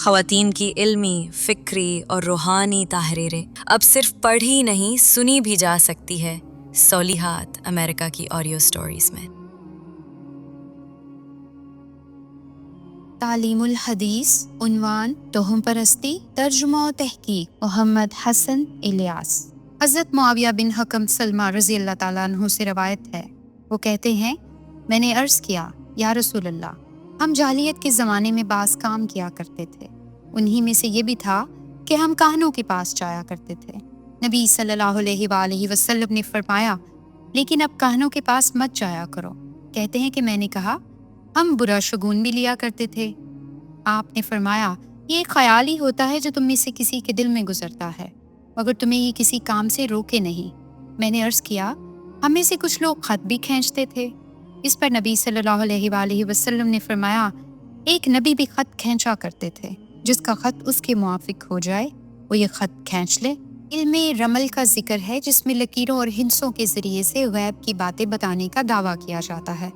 خواتین کی علمی، فکری اور روحانی تحریریں اب صرف پڑھی نہیں سنی بھی جا سکتی ہے صالحات امریکہ کی آڈیو سٹوریز میں۔ تعلیم الحدیث، عنوان توہم پرستی، ترجمہ و تحقیق محمد حسن الیاس۔ حضرت معاویہ بن حکم سلمہ رضی اللہ تعالیٰ عنہ سے روایت ہے، وہ کہتے ہیں، میں نے عرض کیا، یا رسول اللہ، ہم جاہلیت کے زمانے میں بعض کام کیا کرتے تھے، انہی میں سے یہ بھی تھا کہ ہم کاہنوں کے پاس جایا کرتے تھے۔ نبی صلی اللہ علیہ وآلہ وسلم نے فرمایا، لیکن اب کاہنوں کے پاس مت جایا کرو۔ کہتے ہیں کہ میں نے کہا، ہم برا شگون بھی لیا کرتے تھے۔ آپ نے فرمایا، یہ ایک خیال ہی ہوتا ہے جو تم میں سے کسی کے دل میں گزرتا ہے، مگر تمہیں یہ کسی کام سے روکے نہیں۔ میں نے عرض کیا، ہم میں سے کچھ لوگ خط بھی کھینچتے تھے۔ اس پر نبی صلی اللہ علیہ وآلہ وسلم نے فرمایا، ایک نبی بھی خط کھینچا کرتے تھے، جس کا خط اس کے موافق ہو جائے وہ یہ خط کھینچ لے۔ علم رمل کا ذکر ہے جس میں لکیروں اور ہندسوں کے ذریعے سے غیب کی باتیں بتانے کا دعویٰ کیا جاتا ہے۔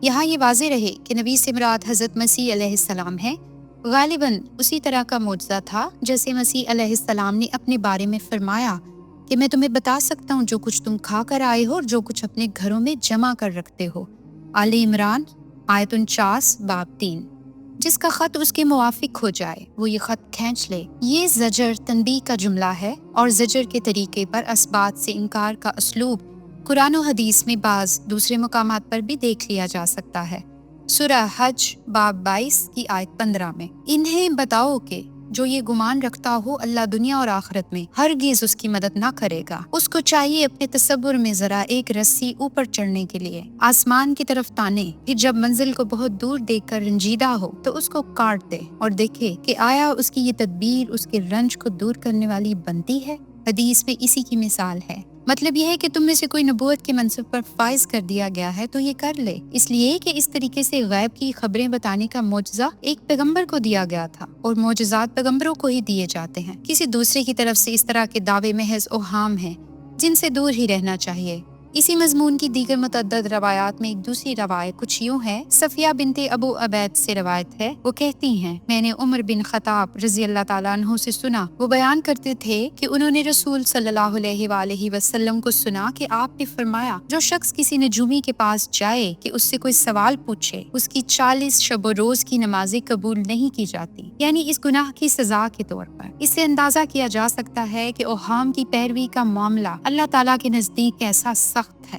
یہاں یہ واضح رہے کہ نبی سے مراد حضرت مسیح علیہ السلام ہے، غالباً اسی طرح کا معجزہ تھا جیسے مسیح علیہ السلام نے اپنے بارے میں فرمایا کہ میں تمہیں بتا سکتا ہوں جو کچھ تم کھا کر آئے ہو اور جو کچھ اپنے گھروں میں جمع کر رکھتے ہو۔ آل عمران آیت 49 باب 3۔ جس کا خط اس کے موافق ہو جائے وہ یہ خط کھینچ لے۔ یہ زجر تنبیہ کا جملہ ہے اور زجر کے طریقے پر اثبات سے انکار کا اسلوب قرآن و حدیث میں بعض دوسرے مقامات پر بھی دیکھ لیا جا سکتا ہے۔ سورہ حج باب 22 کی آیت 15 میں، انہیں بتاؤ کہ جو یہ گمان رکھتا ہو اللہ دنیا اور آخرت میں ہرگز اس کی مدد نہ کرے گا، اس کو چاہیے اپنے تصور میں ذرا ایک رسی اوپر چڑھنے کے لیے آسمان کی طرف تانے، پھر جب منزل کو بہت دور دیکھ کر رنجیدہ ہو تو اس کو کاٹ دے اور دیکھے کہ آیا اس کی یہ تدبیر اس کے رنج کو دور کرنے والی بنتی ہے۔ حدیث میں اسی کی مثال ہے۔ مطلب یہ ہے کہ تم میں سے کوئی نبوت کے منصب پر فائز کر دیا گیا ہے تو یہ کر لے، اس لیے کہ اس طریقے سے غیب کی خبریں بتانے کا معجزہ ایک پیغمبر کو دیا گیا تھا، اور معجزات پیغمبروں کو ہی دیے جاتے ہیں۔ کسی دوسرے کی طرف سے اس طرح کے دعوے محض اوہام ہیں جن سے دور ہی رہنا چاہیے۔ اسی مضمون کی دیگر متعدد روایات میں ایک دوسری روایت کچھ یوں ہے۔ صفیہ بنت ابو عبید سے روایت ہے، وہ کہتی ہیں، میں نے عمر بن خطاب رضی اللہ تعالیٰ عنہ سے سنا، وہ بیان کرتے تھے کہ انہوں نے رسول صلی اللہ علیہ وآلہ وسلم کو سنا کہ آپ نے فرمایا، جو شخص کسی نجومی کے پاس جائے کہ اس سے کوئی سوال پوچھے، اس کی 40 شب و روز کی نمازیں قبول نہیں کی جاتی، یعنی اس گناہ کی سزا کے طور پر۔ اس سے اندازہ کیا جا سکتا ہے کہ اوہام کی پیروی کا معاملہ اللہ تعالیٰ کے نزدیک کیسا سخت ہے۔